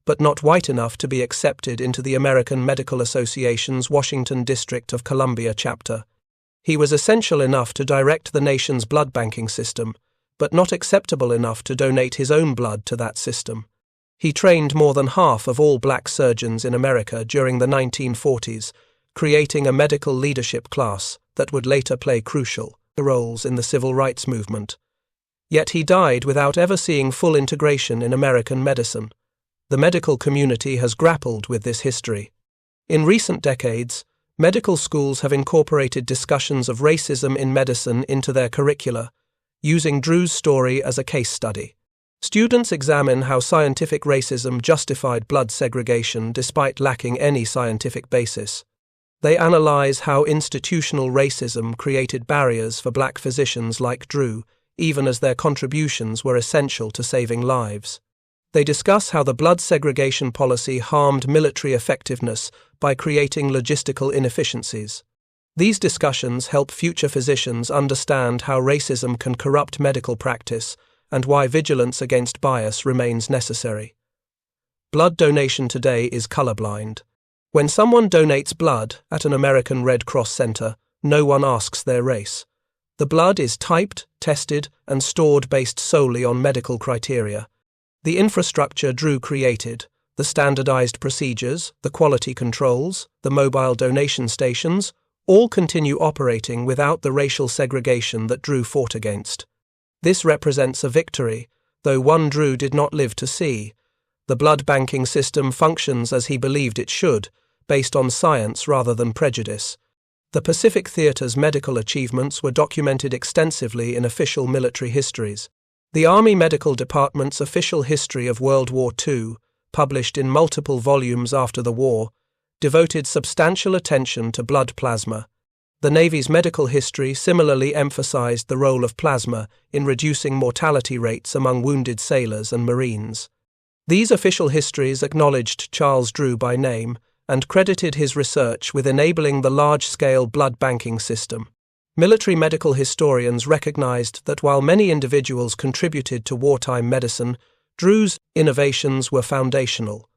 S1: but not white enough to be accepted into the American Medical Association's Washington District of Columbia chapter. He was essential enough to direct the nation's blood banking system, but not acceptable enough to donate his own blood to that system. He trained more than half of all black surgeons in America during the 1940s, creating a medical leadership class that would later play crucial roles in the civil rights movement. Yet he died without ever seeing full integration in American medicine. The medical community has grappled with this history. In recent decades, medical schools have incorporated discussions of racism in medicine into their curricula, using Drew's story as a case study. Students examine how scientific racism justified blood segregation despite lacking any scientific basis. They analyze how institutional racism created barriers for black physicians like Drew, even as their contributions were essential to saving lives. They discuss how the blood segregation policy harmed military effectiveness by creating logistical inefficiencies. These discussions help future physicians understand how racism can corrupt medical practice and why vigilance against bias remains necessary. Blood donation today is colorblind. When someone donates blood at an American Red Cross center, no one asks their race. The blood is typed, tested, and stored based solely on medical criteria. The infrastructure Drew created, the standardized procedures, the quality controls, the mobile donation stations, all continue operating without the racial segregation that Drew fought against. This represents a victory, though one Drew did not live to see. The blood banking system functions as he believed it should, based on science rather than prejudice. The Pacific Theater's medical achievements were documented extensively in official military histories. The Army Medical Department's official history of World War II, published in multiple volumes after the war, devoted substantial attention to blood plasma. The Navy's medical history similarly emphasized the role of plasma in reducing mortality rates among wounded sailors and Marines. These official histories acknowledged Charles Drew by name and credited his research with enabling the large-scale blood banking system. Military medical historians recognized that while many individuals contributed to wartime medicine, Drew's innovations were foundational.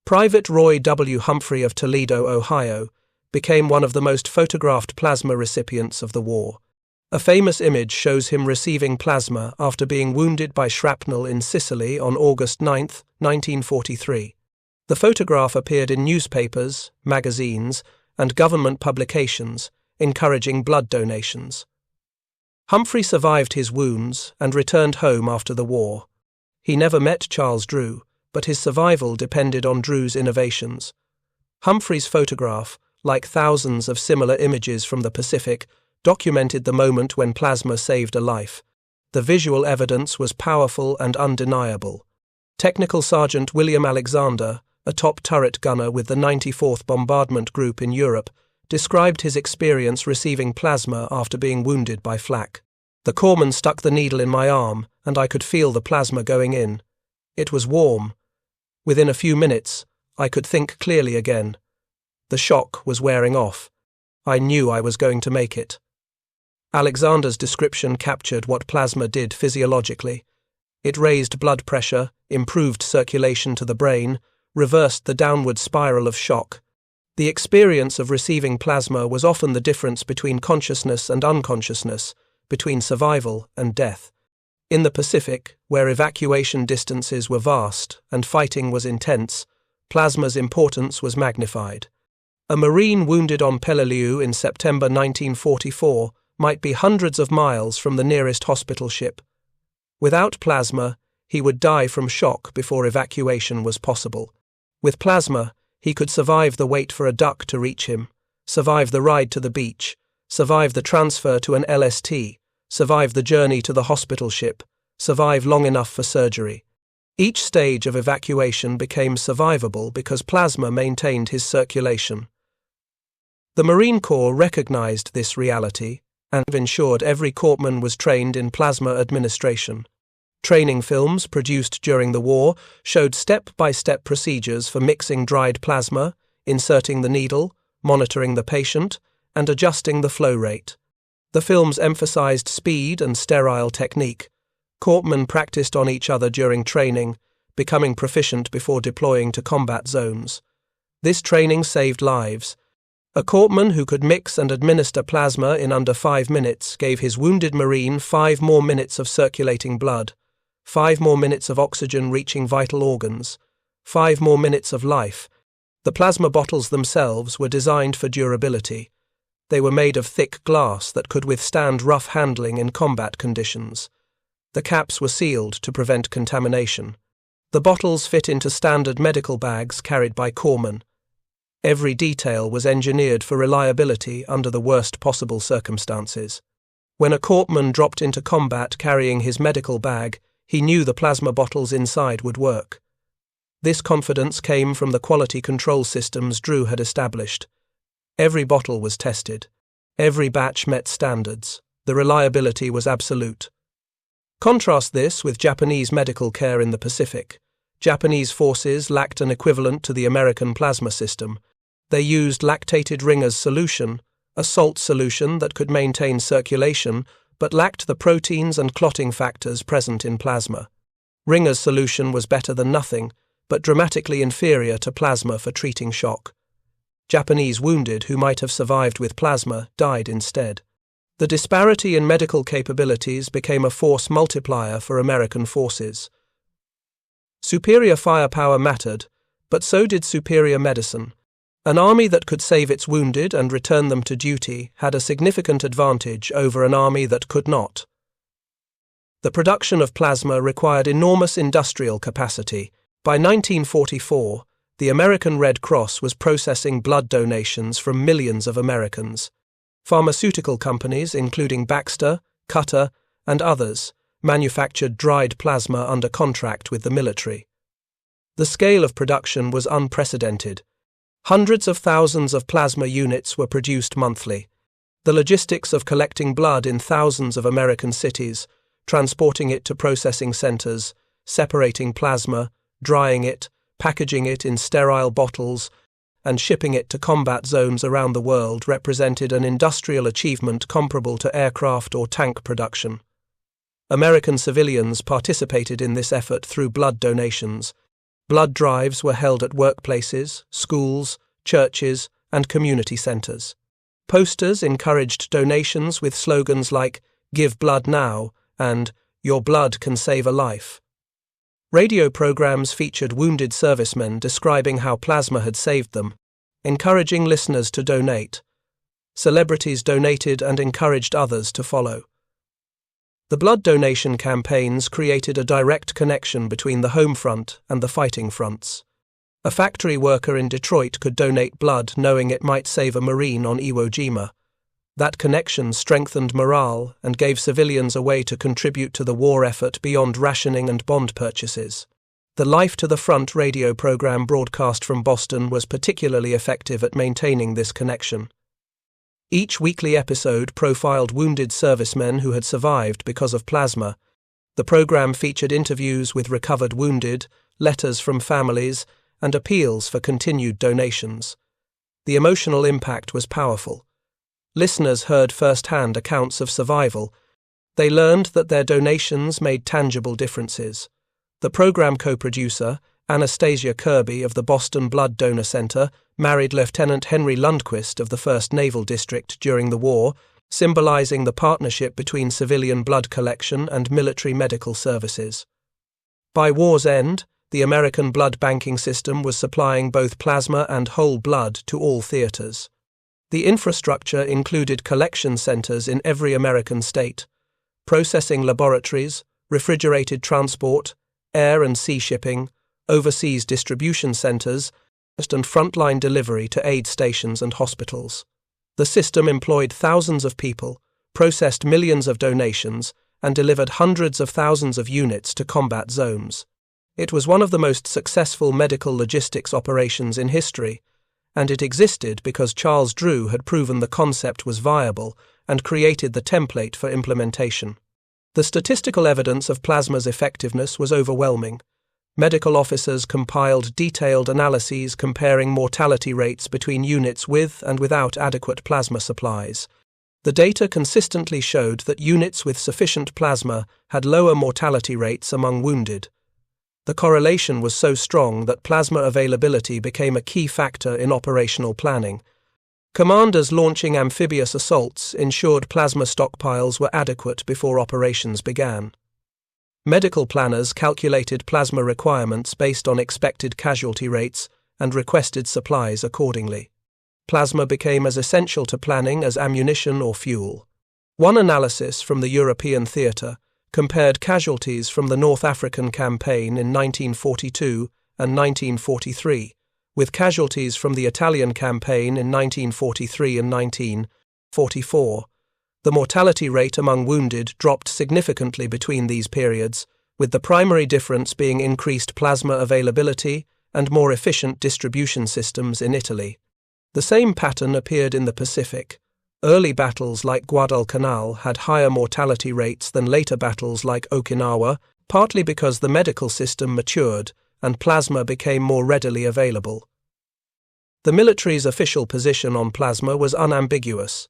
S1: Private Roy W. Humphrey of Toledo, Ohio, became one of the most photographed plasma recipients of the war. A famous image shows him receiving plasma after being wounded by shrapnel in Sicily on August 9, 1943. The photograph appeared in newspapers, magazines, and government publications, encouraging blood donations. Humphrey survived his wounds and returned home after the war. He never met Charles Drew, but his survival depended on Drew's innovations. Humphrey's photograph, like thousands of similar images from the Pacific, documented the moment when plasma saved a life. The visual evidence was powerful and undeniable. Technical Sergeant William Alexander, a top turret gunner with the 94th Bombardment Group in Europe, described his experience receiving plasma after being wounded by flak. "The corpsman stuck the needle in my arm, and I could feel the plasma going in. It was warm. Within a few minutes, I could think clearly again. The shock was wearing off. I knew I was going to make it." Alexander's description captured what plasma did physiologically. It raised blood pressure, improved circulation to the brain, reversed the downward spiral of shock. The experience of receiving plasma was often the difference between consciousness and unconsciousness, between survival and death. In the Pacific, where evacuation distances were vast and fighting was intense, plasma's importance was magnified. A Marine wounded on Peleliu in September 1944 might be hundreds of miles from the nearest hospital ship. Without plasma, he would die from shock before evacuation was possible. With plasma, he could survive the wait for a duck to reach him, survive the ride to the beach, survive the transfer to an LST, survive the journey to the hospital ship, survive long enough for surgery. Each stage of evacuation became survivable because plasma maintained his circulation. The Marine Corps recognized this reality and ensured every corpsman was trained in plasma administration. Training films produced during the war showed step-by-step procedures for mixing dried plasma, inserting the needle, monitoring the patient, and adjusting the flow rate. The films emphasized speed and sterile technique. Corpsmen practiced on each other during training, becoming proficient before deploying to combat zones. This training saved lives. A corpsman who could mix and administer plasma in under 5 minutes gave his wounded Marine 5 more minutes of circulating blood, 5 more minutes of oxygen reaching vital organs, 5 more minutes of life. The plasma bottles themselves were designed for durability. They were made of thick glass that could withstand rough handling in combat conditions. The caps were sealed to prevent contamination. The bottles fit into standard medical bags carried by corpsmen. Every detail was engineered for reliability under the worst possible circumstances. When a corpsman dropped into combat carrying his medical bag, he knew the plasma bottles inside would work. This confidence came from the quality control systems Drew had established. Every bottle was tested. Every batch met standards. The reliability was absolute. Contrast this with Japanese medical care in the Pacific. Japanese forces lacked an equivalent to the American plasma system. They used lactated Ringer's solution, a salt solution that could maintain circulation but lacked the proteins and clotting factors present in plasma. Ringer's solution was better than nothing, but dramatically inferior to plasma for treating shock. Japanese wounded who might have survived with plasma died instead. The disparity in medical capabilities became a force multiplier for American forces. Superior firepower mattered, but so did superior medicine. An army that could save its wounded and return them to duty had a significant advantage over an army that could not. The production of plasma required enormous industrial capacity. By 1944, the American Red Cross was processing blood donations from millions of Americans. Pharmaceutical companies, including Baxter, Cutter, and others, manufactured dried plasma under contract with the military. The scale of production was unprecedented. Hundreds of thousands of plasma units were produced monthly. The logistics of collecting blood in thousands of American cities, transporting it to processing centers, separating plasma, drying it, packaging it in sterile bottles, and shipping it to combat zones around the world represented an industrial achievement comparable to aircraft or tank production. American civilians participated in this effort through blood donations. Blood drives were held at workplaces, schools, churches, and community centers. Posters encouraged donations with slogans like "Give blood now" and "Your blood can save a life." Radio programs featured wounded servicemen describing how plasma had saved them, encouraging listeners to donate. Celebrities donated and encouraged others to follow. The blood donation campaigns created a direct connection between the home front and the fighting fronts. A factory worker in Detroit could donate blood knowing it might save a Marine on Iwo Jima. That connection strengthened morale and gave civilians a way to contribute to the war effort beyond rationing and bond purchases. The Life to the Front radio program broadcast from Boston was particularly effective at maintaining this connection. Each weekly episode profiled wounded servicemen who had survived because of plasma. The program featured interviews with recovered wounded, letters from families, and appeals for continued donations. The emotional impact was powerful. Listeners heard first-hand accounts of survival. They learned that their donations made tangible differences. The program co-producer, Anastasia Kirby of the Boston Blood Donor Center, married Lieutenant Henry Lundquist of the 1st Naval District during the war, symbolizing the partnership between civilian blood collection and military medical services. By war's end, the American blood banking system was supplying both plasma and whole blood to all theaters. The infrastructure included collection centers in every American state, processing laboratories, refrigerated transport, air and sea shipping, overseas distribution centers, and frontline delivery to aid stations and hospitals. The system employed thousands of people, processed millions of donations, and delivered hundreds of thousands of units to combat zones. It was one of the most successful medical logistics operations in history, and it existed because Charles Drew had proven the concept was viable and created the template for implementation. The statistical evidence of plasma's effectiveness was overwhelming. Medical officers compiled detailed analyses comparing mortality rates between units with and without adequate plasma supplies. The data consistently showed that units with sufficient plasma had lower mortality rates among wounded. The correlation was so strong that plasma availability became a key factor in operational planning. Commanders launching amphibious assaults ensured plasma stockpiles were adequate before operations began. Medical planners calculated plasma requirements based on expected casualty rates and requested supplies accordingly. Plasma became as essential to planning as ammunition or fuel. One analysis from the European theatre compared casualties from the North African campaign in 1942 and 1943 with casualties from the Italian campaign in 1943 and 1944. The mortality rate among wounded dropped significantly between these periods, with the primary difference being increased plasma availability and more efficient distribution systems in Italy. The same pattern appeared in the Pacific. Early battles like Guadalcanal had higher mortality rates than later battles like Okinawa, partly because the medical system matured and plasma became more readily available. The military's official position on plasma was unambiguous.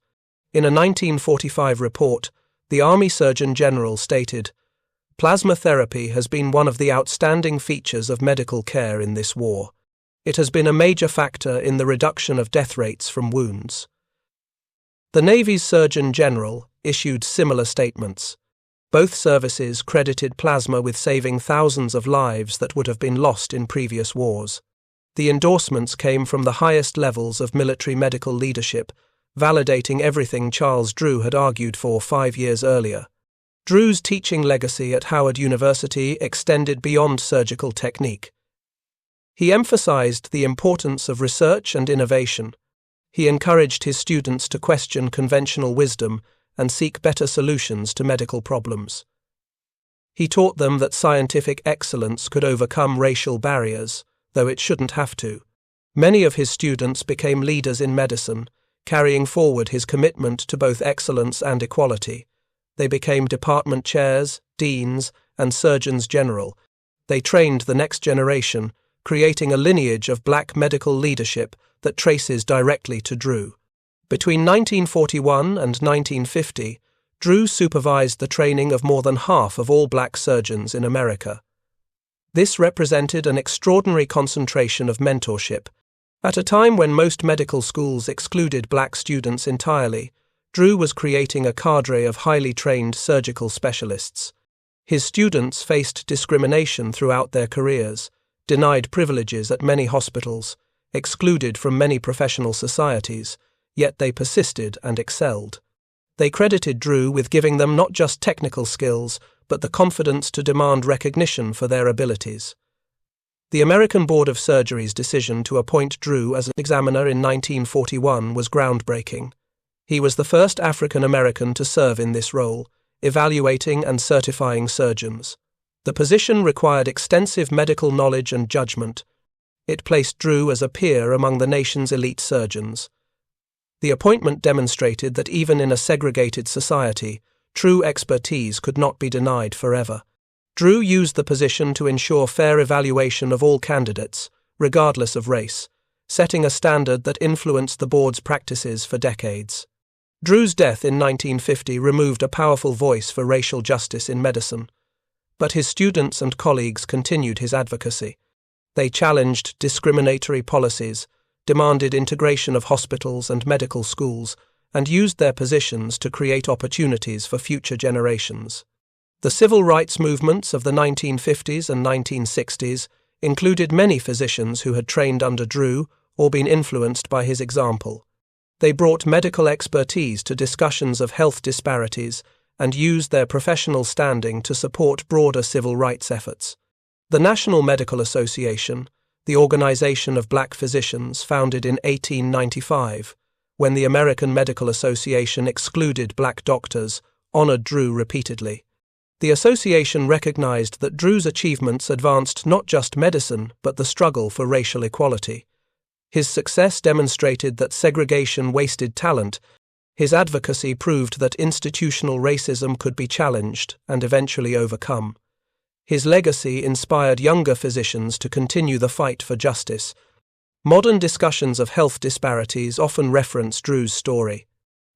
S1: In a 1945 report, the Army Surgeon General stated, "Plasma therapy has been one of the outstanding features of medical care in this war. It has been a major factor in the reduction of death rates from wounds." The Navy's Surgeon General issued similar statements. Both services credited plasma with saving thousands of lives that would have been lost in previous wars. The endorsements came from the highest levels of military medical leadership, validating everything Charles Drew had argued for 5 years earlier. Drew's teaching legacy at Howard University extended beyond surgical technique. He emphasized the importance of research and innovation. He encouraged his students to question conventional wisdom and seek better solutions to medical problems. He taught them that scientific excellence could overcome racial barriers, though it shouldn't have to. Many of his students became leaders in medicine, carrying forward his commitment to both excellence and equality. They became department chairs, deans, and surgeons general. They trained the next generation, creating a lineage of black medical leadership that traces directly to Drew. Between 1941 and 1950, Drew supervised the training of more than half of all black surgeons in America. This represented an extraordinary concentration of mentorship. At a time when most medical schools excluded black students entirely, Drew was creating a cadre of highly trained surgical specialists. His students faced discrimination throughout their careers, denied privileges at many hospitals, excluded from many professional societies, yet they persisted and excelled. They credited Drew with giving them not just technical skills, but the confidence to demand recognition for their abilities. The American Board of Surgery's decision to appoint Drew as an examiner in 1941 was groundbreaking. He was the first African American to serve in this role, evaluating and certifying surgeons. The position required extensive medical knowledge and judgment. It placed Drew as a peer among the nation's elite surgeons. The appointment demonstrated that even in a segregated society, true expertise could not be denied forever. Drew used the position to ensure fair evaluation of all candidates, regardless of race, setting a standard that influenced the board's practices for decades. Drew's death in 1950 removed a powerful voice for racial justice in medicine, but his students and colleagues continued his advocacy. They challenged discriminatory policies, demanded integration of hospitals and medical schools, and used their positions to create opportunities for future generations. The civil rights movements of the 1950s and 1960s included many physicians who had trained under Drew or been influenced by his example. They brought medical expertise to discussions of health disparities and used their professional standing to support broader civil rights efforts. The National Medical Association, the organization of black physicians founded in 1895, when the American Medical Association excluded black doctors, honored Drew repeatedly. The association recognized that Drew's achievements advanced not just medicine but the struggle for racial equality. His success demonstrated that segregation wasted talent. His advocacy proved that institutional racism could be challenged and eventually overcome. His legacy inspired younger physicians to continue the fight for justice. Modern discussions of health disparities often reference Drew's story.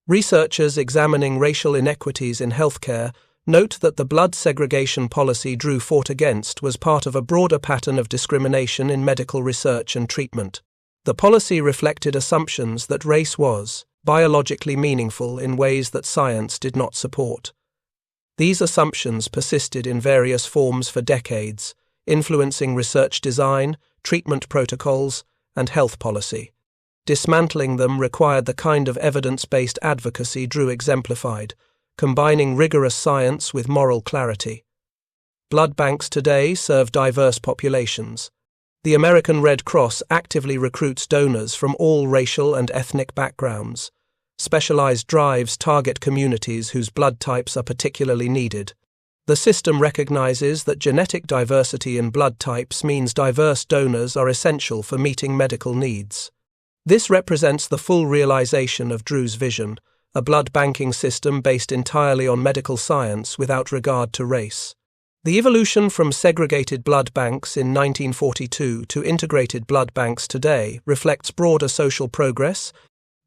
S1: Researchers examining racial inequities in healthcare note that the blood segregation policy Drew fought against was part of a broader pattern of discrimination in medical research and treatment. The policy reflected assumptions that race was biologically meaningful in ways that science did not support. These assumptions persisted in various forms for decades, influencing research design, treatment protocols, and health policy. Dismantling them required the kind of evidence-based advocacy Drew exemplified, combining rigorous science with moral clarity. Blood banks today serve diverse populations. The American Red Cross actively recruits donors from all racial and ethnic backgrounds. Specialized drives target communities whose blood types are particularly needed. The system recognizes that genetic diversity in blood types means diverse donors are essential for meeting medical needs. This represents the full realization of Drew's vision, a blood banking system based entirely on medical science without regard to race. The evolution from segregated blood banks in 1942 to integrated blood banks today reflects broader social progress,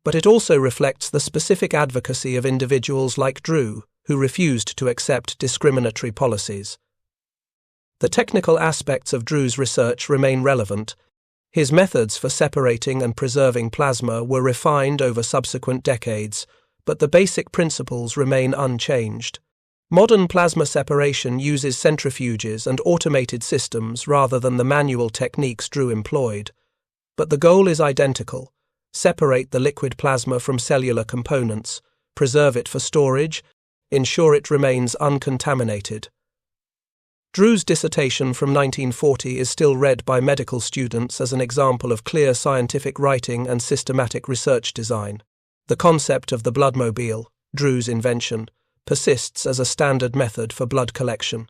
S1: but it also reflects the specific advocacy of individuals like Drew, who refused to accept discriminatory policies. The technical aspects of Drew's research remain relevant. His methods for separating and preserving plasma were refined over subsequent decades, but the basic principles remain unchanged. Modern plasma separation uses centrifuges and automated systems rather than the manual techniques Drew employed. But the goal is identical: separate the liquid plasma from cellular components, preserve it for storage, ensure it remains uncontaminated. Drew's dissertation from 1940 is still read by medical students as an example of clear scientific writing and systematic research design. The concept of the bloodmobile, Drew's invention, persists as a standard method for blood collection.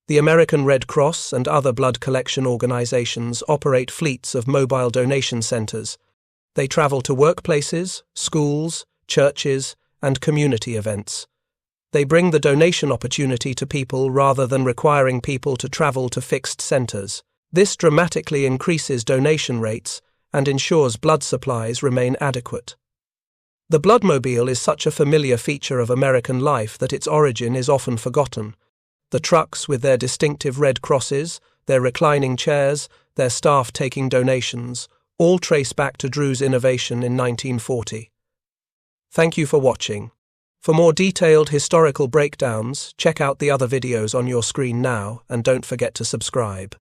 S1: The American Red Cross and other blood collection organizations operate fleets of mobile donation centers. They travel to workplaces, schools, churches, and community events. They bring the donation opportunity to people rather than requiring people to travel to fixed centers. This dramatically increases donation rates and ensures blood supplies remain adequate. The Bloodmobile is such a familiar feature of American life that its origin is often forgotten. The trucks with their distinctive red crosses, their reclining chairs, their staff taking donations, all trace back to Drew's innovation in 1940. Thank you for watching. For more detailed historical breakdowns, check out the other videos on your screen now and don't forget to subscribe.